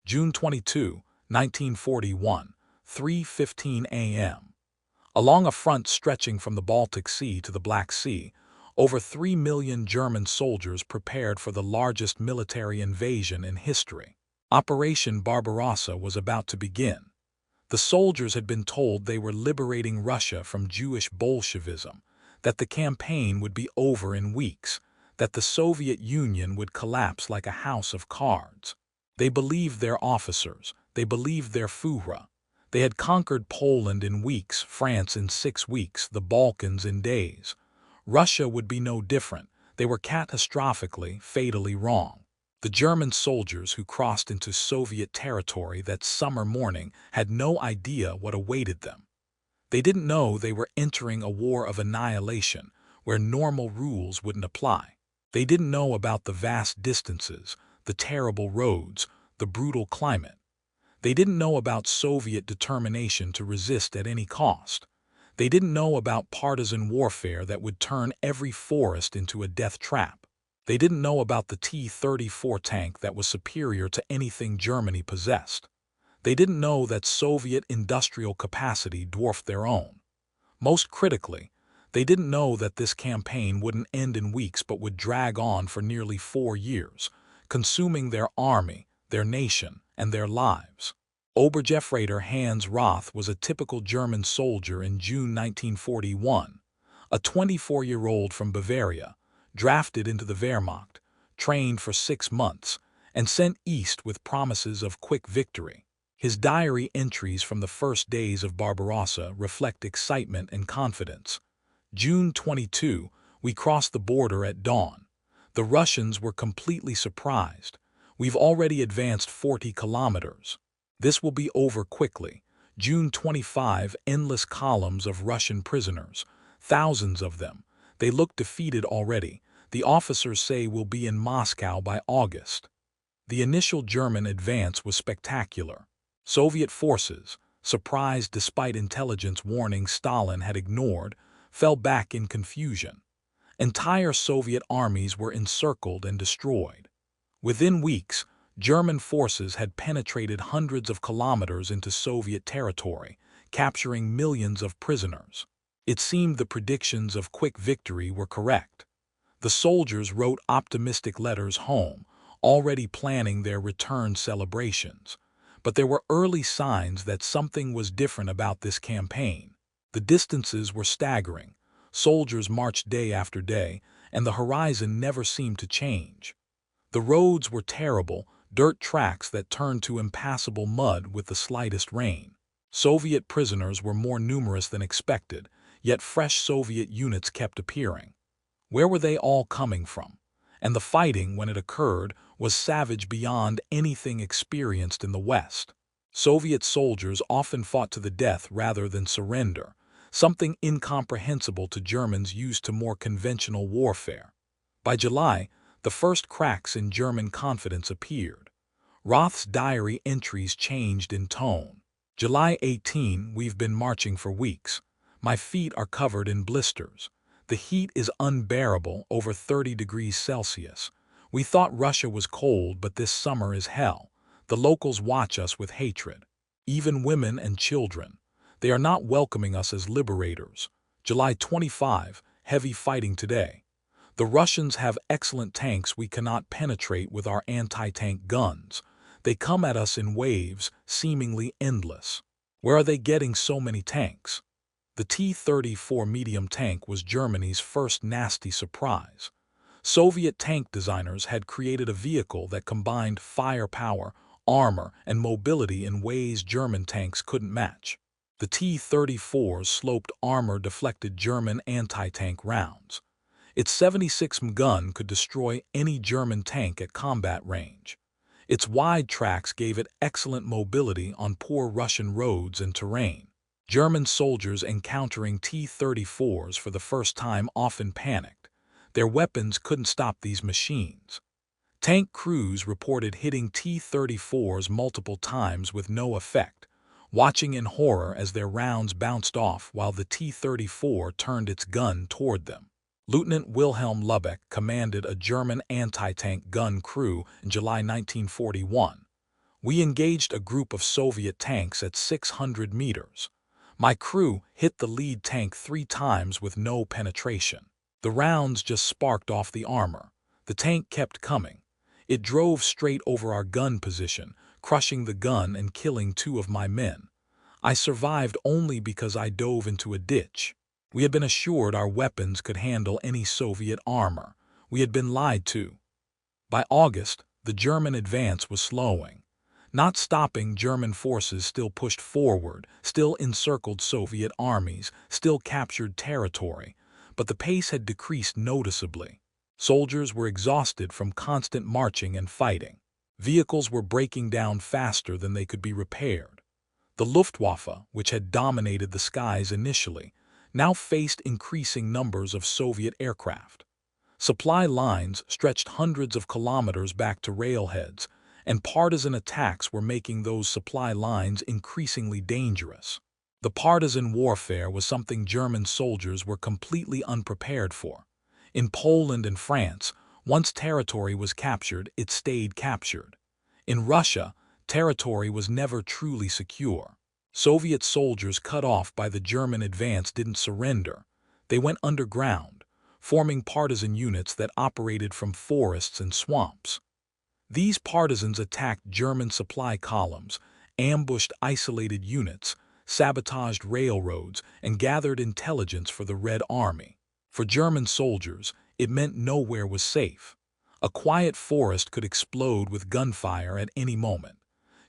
June 22, 1941, 3:15 a.m. Along a front stretching from the Baltic Sea to the Black Sea, over 3 million German soldiers prepared for the largest military invasion in history. Operation Barbarossa was about to begin. The soldiers had been told they were liberating Russia from Jewish Bolshevism, that the campaign would be over in weeks, that the Soviet Union would collapse like a house of cards. They believed their officers, they believed their Führer. They had conquered Poland in weeks, France in 6 weeks, the Balkans in days. Russia would be no different. They were catastrophically, fatally wrong. The German soldiers who crossed into Soviet territory that summer morning had no idea what awaited them. They didn't know they were entering a war of annihilation where normal rules wouldn't apply. They didn't know about the vast distances, the terrible roads, the brutal climate. They didn't know about Soviet determination to resist at any cost. They didn't know about partisan warfare that would turn every forest into a death trap. They didn't know about the T-34 tank that was superior to anything Germany possessed. They didn't know that Soviet industrial capacity dwarfed their own. Most critically, they didn't know that this campaign wouldn't end in weeks but would drag on for nearly 4 years, consuming their army, their nation, and their lives. Obergefreiter Hans Roth was a typical German soldier in June 1941, a 24-year-old from Bavaria, drafted into the Wehrmacht, trained for 6 months, and sent east with promises of quick victory. His diary entries from the first days of Barbarossa reflect excitement and confidence. June 22, we crossed the border at dawn. The Russians were completely surprised. We've already advanced 40 kilometers. This will be over quickly. June 25, endless columns of Russian prisoners, thousands of them. They look defeated already. The officers say we'll be in Moscow by August. The initial German advance was spectacular. Soviet forces, surprised despite intelligence warnings Stalin had ignored, fell back in confusion. Entire Soviet armies were encircled and destroyed. Within weeks, German forces had penetrated hundreds of kilometers into Soviet territory, capturing millions of prisoners. It seemed the predictions of quick victory were correct. The soldiers wrote optimistic letters home, already planning their return celebrations. But there were early signs that something was different about this campaign. The distances were staggering. Soldiers marched day after day, and the horizon never seemed to change. The roads were terrible, dirt tracks that turned to impassable mud with the slightest rain. Soviet prisoners were more numerous than expected, yet fresh Soviet units kept appearing. Where were they all coming from? And the fighting, when it occurred, was savage beyond anything experienced in the West. Soviet soldiers often fought to the death rather than surrender, something incomprehensible to Germans used to more conventional warfare. By July, the first cracks in German confidence appeared. Roth's diary entries changed in tone. July 18, we've been marching for weeks. My feet are covered in blisters. The heat is unbearable, over 30 degrees Celsius. We thought Russia was cold, but this summer is hell. The locals watch us with hatred. Even women and children. They are not welcoming us as liberators. July 25, heavy fighting today. The Russians have excellent tanks we cannot penetrate with our anti-tank guns. They come at us in waves, seemingly endless. Where are they getting so many tanks? The T-34 medium tank was Germany's first nasty surprise. Soviet tank designers had created a vehicle that combined firepower, armor, and mobility in ways German tanks couldn't match. The T-34's sloped armor deflected German anti-tank rounds. Its 76mm gun could destroy any German tank at combat range. Its wide tracks gave it excellent mobility on poor Russian roads and terrain. German soldiers encountering T-34s for the first time often panicked. Their weapons couldn't stop these machines. Tank crews reported hitting T-34s multiple times with no effect, watching in horror as their rounds bounced off while the T-34 turned its gun toward them. Lieutenant Wilhelm Lübeck commanded a German anti-tank gun crew in July 1941. We engaged a group of Soviet tanks at 600 meters. My crew hit the lead tank 3 times with no penetration. The rounds just sparked off the armor. The tank kept coming. It drove straight over our gun position, crushing the gun and killing 2 of my men. I survived only because I dove into a ditch. We had been assured our weapons could handle any Soviet armor. We had been lied to. By August, the German advance was slowing. Not stopping, German forces still pushed forward, still encircled Soviet armies, still captured territory, but the pace had decreased noticeably. Soldiers were exhausted from constant marching and fighting. Vehicles were breaking down faster than they could be repaired. The Luftwaffe, which had dominated the skies initially, now faced increasing numbers of Soviet aircraft. Supply lines stretched hundreds of kilometers back to railheads, and partisan attacks were making those supply lines increasingly dangerous. The partisan warfare was something German soldiers were completely unprepared for. In Poland and France, once territory was captured, it stayed captured. In Russia, territory was never truly secure. Soviet soldiers cut off by the German advance didn't surrender. They went underground, forming partisan units that operated from forests and swamps. These partisans attacked German supply columns, ambushed isolated units, sabotaged railroads, and gathered intelligence for the Red Army. For German soldiers, it meant nowhere was safe. A quiet forest could explode with gunfire at any moment.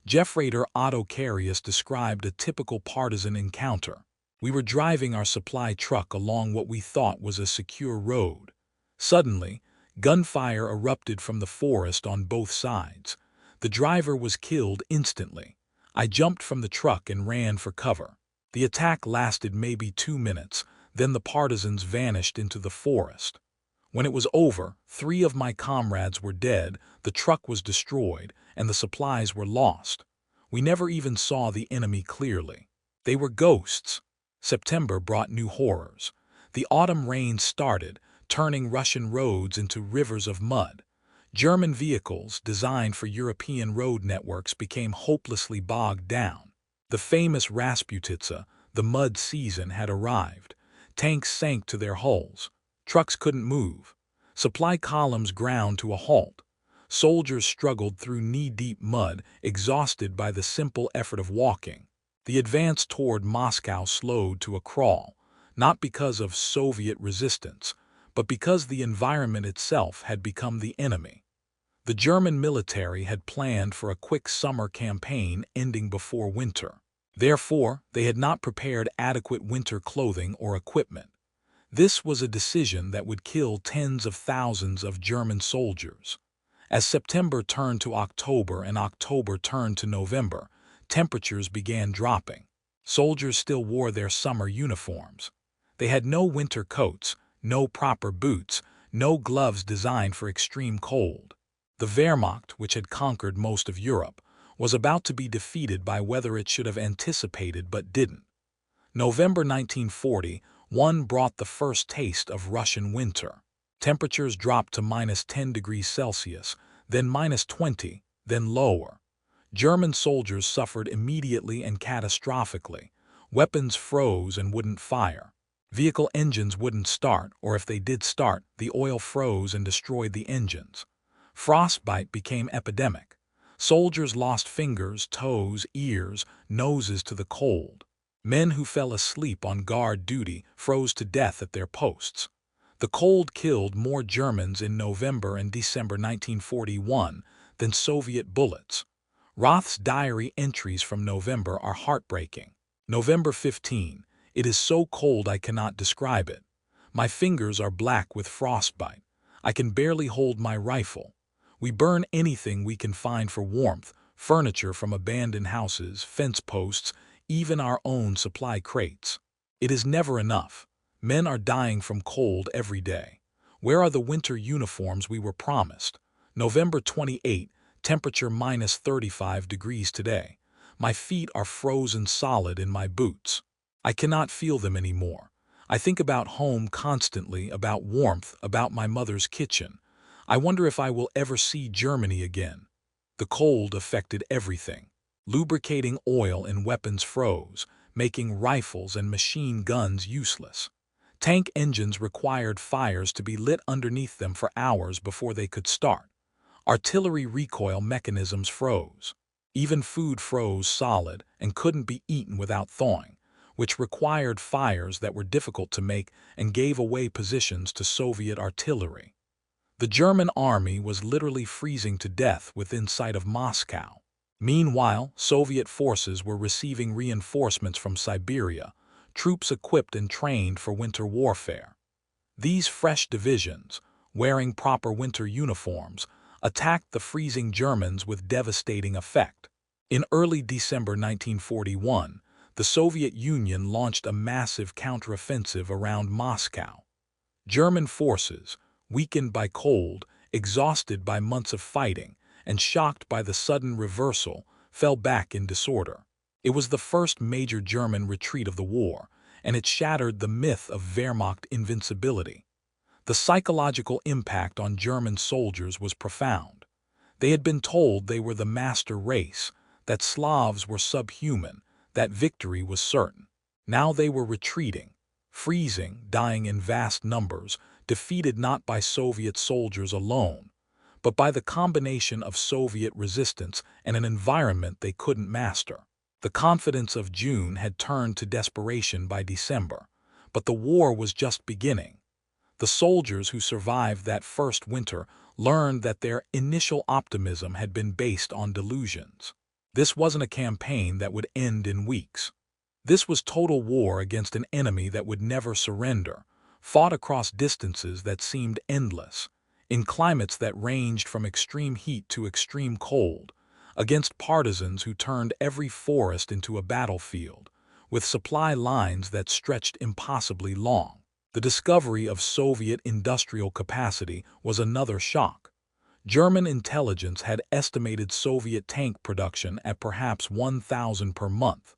Jeffrader Otto Carius described a typical partisan encounter. We were driving our supply truck along what we thought was a secure road. Suddenly, gunfire erupted from the forest on both sides. The driver was killed instantly. I jumped from the truck and ran for cover. The attack lasted maybe 2 minutes, then the partisans vanished into the forest. When it was over, 3 of my comrades were dead, the truck was destroyed, and the supplies were lost. We never even saw the enemy clearly. They were ghosts. September brought new horrors. The autumn rains started, turning Russian roads into rivers of mud. German vehicles, designed for European road networks, became hopelessly bogged down. The famous Rasputitsa, the mud season, had arrived. Tanks sank to their hulls. Trucks couldn't move. Supply columns ground to a halt. Soldiers struggled through knee-deep mud, exhausted by the simple effort of walking. The advance toward Moscow slowed to a crawl, not because of Soviet resistance, but because the environment itself had become the enemy. The German military had planned for a quick summer campaign ending before winter. Therefore, they had not prepared adequate winter clothing or equipment. This was a decision that would kill tens of thousands of German soldiers. As September turned to October and October turned to November, temperatures began dropping. Soldiers still wore their summer uniforms. They had no winter coats, no proper boots, no gloves designed for extreme cold. The Wehrmacht, which had conquered most of Europe, was about to be defeated by weather it should have anticipated but didn't. November 1941 brought the first taste of Russian winter. Temperatures dropped to -10 degrees Celsius, then -20, then lower. German soldiers suffered immediately and catastrophically. Weapons froze and wouldn't fire. Vehicle engines wouldn't start, or if they did start, the oil froze and destroyed the engines. Frostbite became epidemic. Soldiers lost fingers, toes, ears, noses to the cold. Men who fell asleep on guard duty froze to death at their posts. The cold killed more Germans in November and December 1941 than Soviet bullets. Roth's diary entries from November are heartbreaking. November 15. It is so cold I cannot describe it. My fingers are black with frostbite. I can barely hold my rifle. We burn anything we can find for warmth, furniture from abandoned houses, fence posts, even our own supply crates. It is never enough. Men are dying from cold every day. Where are the winter uniforms we were promised? November 28, temperature -35 degrees today. My feet are frozen solid in my boots. I cannot feel them anymore. I think about home constantly, about warmth, about my mother's kitchen. I wonder if I will ever see Germany again. The cold affected everything. Lubricating oil in weapons froze, making rifles and machine guns useless. Tank engines required fires to be lit underneath them for hours before they could start. Artillery recoil mechanisms froze. Even food froze solid and couldn't be eaten without thawing, which required fires that were difficult to make and gave away positions to Soviet artillery. The German army was literally freezing to death within sight of Moscow. Meanwhile, Soviet forces were receiving reinforcements from Siberia, troops equipped and trained for winter warfare. These fresh divisions, wearing proper winter uniforms, attacked the freezing Germans with devastating effect. In early December 1941, the Soviet Union launched a massive counteroffensive around Moscow. German forces, weakened by cold, exhausted by months of fighting, and shocked by the sudden reversal, fell back in disorder. It was the first major German retreat of the war, and it shattered the myth of Wehrmacht invincibility. The psychological impact on German soldiers was profound. They had been told they were the master race, that Slavs were subhuman, that victory was certain. Now they were retreating, freezing, dying in vast numbers, defeated not by Soviet soldiers alone, but by the combination of Soviet resistance and an environment they couldn't master. The confidence of June had turned to desperation by December, but the war was just beginning. The soldiers who survived that first winter learned that their initial optimism had been based on delusions. This wasn't a campaign that would end in weeks. This was total war against an enemy that would never surrender, fought across distances that seemed endless, in climates that ranged from extreme heat to extreme cold, against partisans who turned every forest into a battlefield, with supply lines that stretched impossibly long. The discovery of Soviet industrial capacity was another shock. German intelligence had estimated Soviet tank production at perhaps 1,000 per month.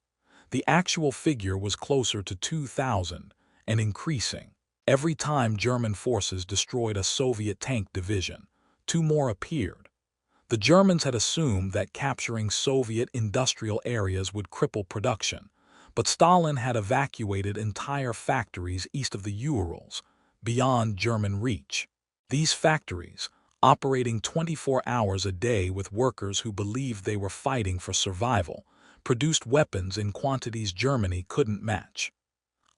The actual figure was closer to 2,000 and increasing. Every time German forces destroyed a Soviet tank division, two more appeared. The Germans had assumed that capturing Soviet industrial areas would cripple production, but Stalin had evacuated entire factories east of the Urals, beyond German reach. These factories, operating 24 hours a day with workers who believed they were fighting for survival, produced weapons in quantities Germany couldn't match.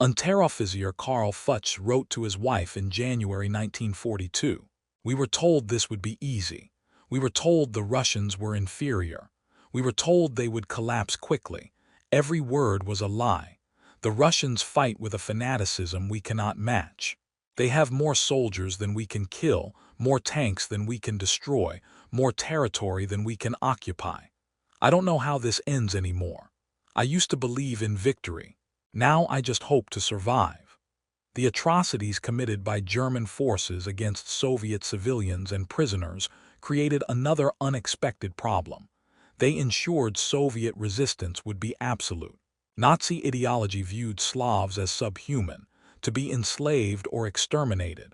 Unteroffizier Karl Futsch wrote to his wife in January 1942, "We were told this would be easy. We were told the Russians were inferior. We were told they would collapse quickly. Every word was a lie. The Russians fight with a fanaticism we cannot match. They have more soldiers than we can kill, more tanks than we can destroy, more territory than we can occupy. I don't know how this ends anymore. I used to believe in victory. Now I just hope to survive." The atrocities committed by German forces against Soviet civilians and prisoners created another unexpected problem. They ensured Soviet resistance would be absolute. Nazi ideology viewed Slavs as subhuman, to be enslaved or exterminated.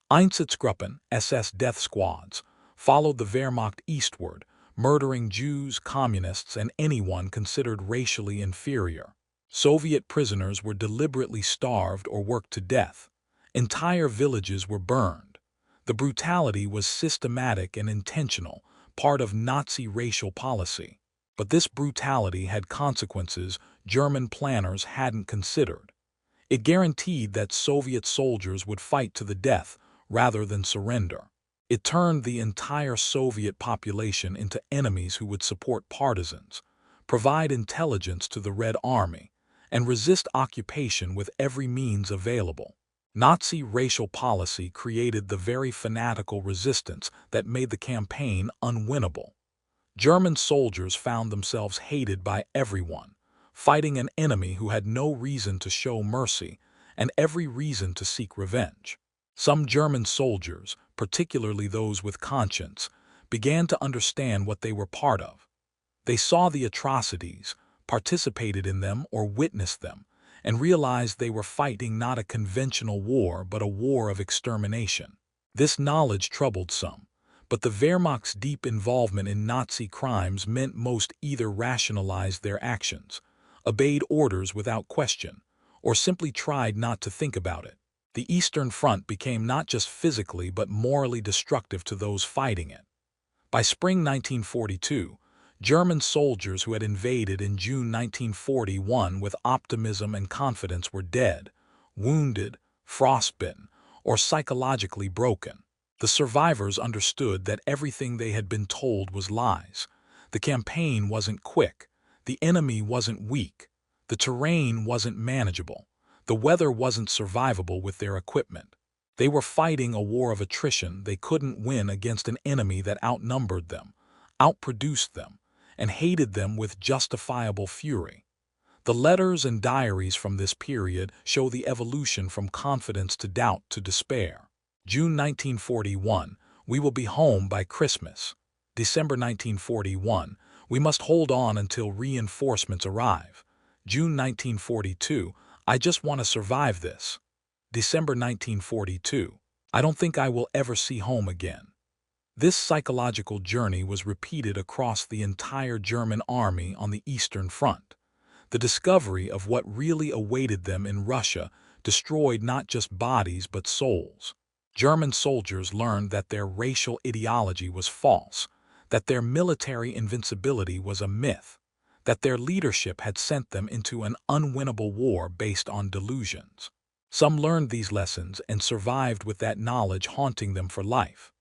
Einsatzgruppen, SS death squads, followed the Wehrmacht eastward, murdering Jews, communists, and anyone considered racially inferior. Soviet prisoners were deliberately starved or worked to death. Entire villages were burned. The brutality was systematic and intentional, part of Nazi racial policy. But this brutality had consequences German planners hadn't considered. It guaranteed that Soviet soldiers would fight to the death rather than surrender. It turned the entire Soviet population into enemies who would support partisans, provide intelligence to the Red Army, and resist occupation with every means available. Nazi racial policy created the very fanatical resistance that made the campaign unwinnable. German soldiers found themselves hated by everyone, fighting an enemy who had no reason to show mercy and every reason to seek revenge. Some German soldiers, particularly those with conscience, began to understand what they were part of. They saw the atrocities, participated in them or witnessed them, and realized they were fighting not a conventional war but a war of extermination. This knowledge troubled some, But the Wehrmacht's deep involvement in Nazi crimes meant most either rationalized their actions, obeyed orders without question, or simply tried not to think about it. The Eastern Front became not just physically but morally destructive to those fighting it. By spring 1942, German soldiers who had invaded in June 1941 with optimism and confidence were dead, wounded, frostbitten, or psychologically broken. The survivors understood that everything they had been told was lies. The campaign wasn't quick, the enemy wasn't weak, the terrain wasn't manageable, the weather wasn't survivable with their equipment. They were fighting a war of attrition they couldn't win against an enemy that outnumbered them, outproduced them, and hated them with justifiable fury. The letters and diaries from this period show the evolution from confidence to doubt to despair. June 1941, we will be home by Christmas. December 1941, we must hold on until reinforcements arrive. June 1942, I just want to survive this. December 1942, I don't think I will ever see home again. This psychological journey was repeated across the entire German army on the Eastern Front. The discovery of what really awaited them in Russia destroyed not just bodies but souls. German soldiers learned that their racial ideology was false, that their military invincibility was a myth, that their leadership had sent them into an unwinnable war based on delusions. Some learned these lessons and survived with that knowledge haunting them for life.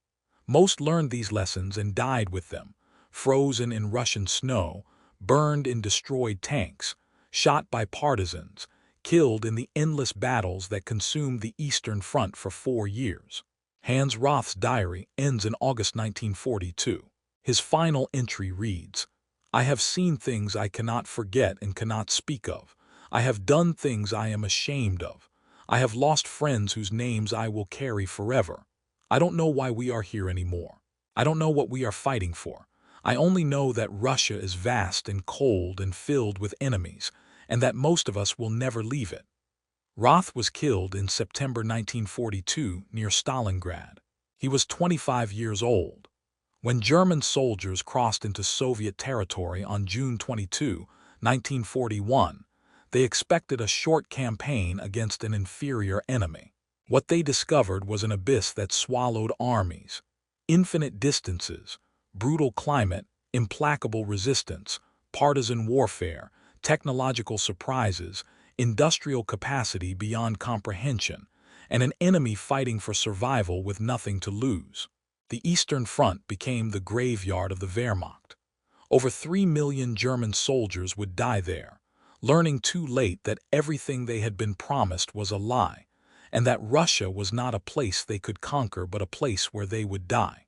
Most learned these lessons and died with them, frozen in Russian snow, burned in destroyed tanks, shot by partisans, killed in the endless battles that consumed the Eastern Front for 4 years. Hans Roth's diary ends in August 1942. His final entry reads, "I have seen things I cannot forget and cannot speak of. I have done things I am ashamed of. I have lost friends whose names I will carry forever. I don't know why we are here anymore. I don't know what we are fighting for. I only know that Russia is vast and cold and filled with enemies, and that most of us will never leave it." Roth was killed in September 1942 near Stalingrad. He was 25 years old. When German soldiers crossed into Soviet territory on June 22, 1941, they expected a short campaign against an inferior enemy. What they discovered was an abyss that swallowed armies. Infinite distances, brutal climate, implacable resistance, partisan warfare, technological surprises, industrial capacity beyond comprehension, and an enemy fighting for survival with nothing to lose. The Eastern Front became the graveyard of the Wehrmacht. Over 3 million German soldiers would die there, learning too late that everything they had been promised was a lie, and that Russia was not a place they could conquer but a place where they would die.